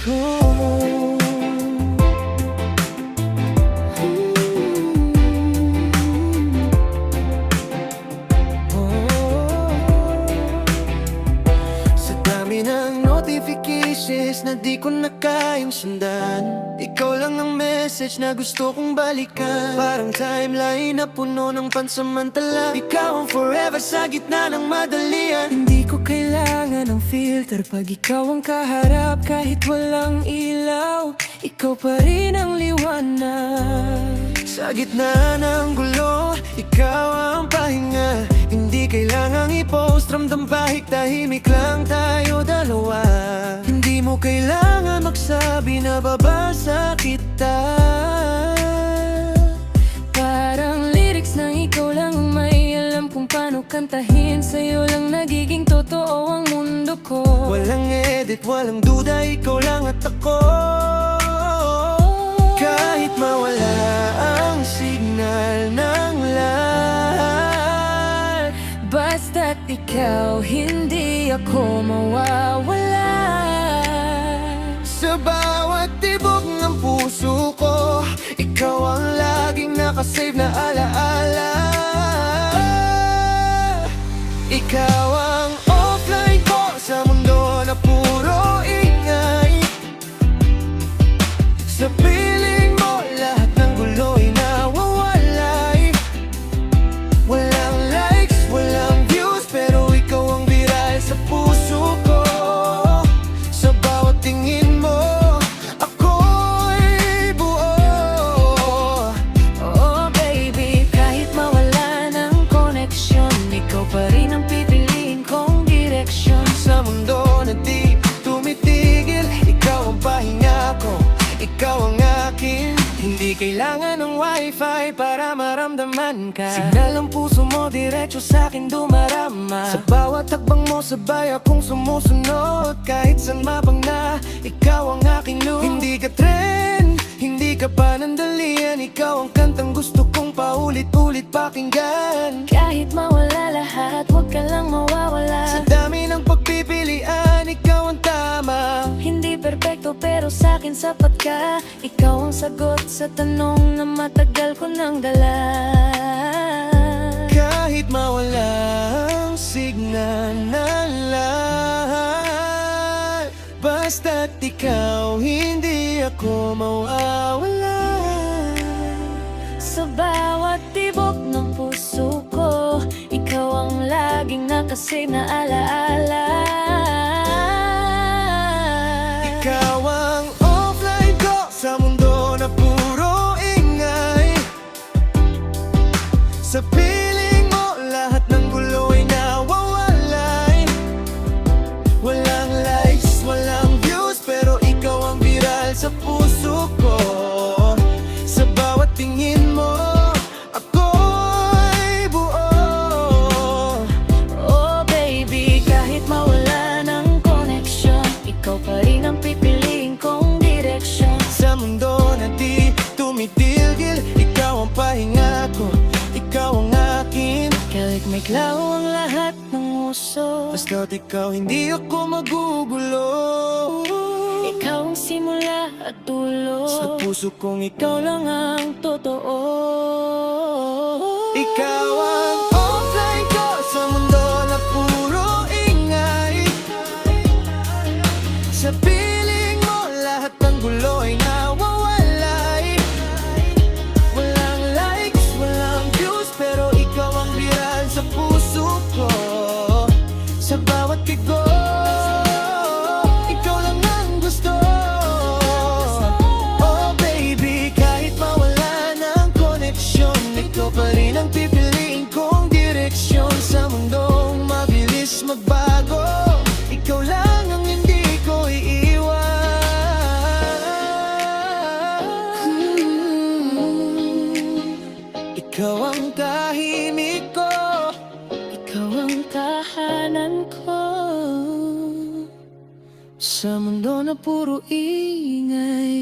ko. Sa dami ng notifications na di ko na kayang sundan, ikaw lang ang message na gusto kong balikan. Parang timeline na puno ng pansamantala. Ikaw ang forever sa gitna ng madalian. Hindi ko kailangan ng filter pag ikaw ang kaharap. Kahit walang ilaw, ikaw pa rin ang liwanag. Sa gitna ng gulo, ikaw ang pahinga. Hindi kailangang i-post, ramdam bahik, tahimik lang tayo dalawa. Hindi mo kailangan magsabi na babasa kita. Parang lyrics na ikaw lang ang may alam kung paano kantahin. Sa'yo lang nagiging totoo ang mundo ko. Walang edit, walang duda, ikaw lang at ako. Kahit mawala ang signal ng lahat, basta't ikaw, hindi ako mawawala. Sa bawat tibok ng puso ko, ikaw ang laging nakasave na alaala. Ikaw ang offline ko sa mundo na puro ingay. Sa piling mo, lahat ng gulo'y nawawalay. Walang likes, walang views, pero ikaw ang viral sa puso ko. Sa bawat tingin mo, ako'y buo. Oh baby, kahit mawala ng koneksyon, ikaw pa rin ang pipiliin kong direksyon. Sa mundo na di tumitigil, ikaw ang pahinga ko, ikaw ang akin. Hindi kailangan ng wifi para maramdaman ka. Signal ang puso mo, diretso sa'kin dumarama. Sa bawat takbang mo, sabay akong sumusunod. Kahit saan mabang na, ikaw ang aking look. Hindi ka trend, hindi ka panandalian. Ikaw ang kantang gusto kong paulit-ulit pakinggan. Kahit mawala lahat, huwag ka lang mawawala. Sa dami ng pagpipilian, ikaw ang tama. Hindi perpekto pero sa'kin sapat ka. Ikaw ang sagot sa tanong na matagal ko nang dala. Kahit mawala ang signal ng lahat, basta't ikaw, hindi ako mawawala. Sa bawat tibok ng puso ko, ikaw ang laging nakasave na alaala. Ikaw ang offline ko sa mundo na puro ingay. Sa piling mo, lahat ng gulo'y nawawalay. Walang likes, walang views, pero ikaw ang viral sa puso ko. Sa bawat tingin mo, ako'y buo. Oh baby, kahit mawala ng koneksyon, ikaw pa rin ang pipiliin kong direksyon. Sa mundo na di tumitigil, ikaw ang pahinga ko, ikaw ang akin. Kahit may klaw ang lahat ng uso, Basta't ikaw, hindi ako magugulo. ikaw ang simula at dulo. Sa puso kong Ikaw lang ang totoo. ikaw ang offline ko sa mundo na puro ingay. Sa piling mo, lahat ng gulo'y nawawalay. Walang likes, walang views, pero ikaw ang viral sa puso ko. Sa bawat kigo, ikaw lang ang gusto. Oh baby, kahit mawala ng koneksyon, ikaw pa rin ang pipiliin kong direksyon. Sa mundong mabilis magbago, ikaw lang ang hindi ko iiwan. Ikaw ang tahimik ko, Ikaw ang tahanan ko. sa mundo na puro ingay.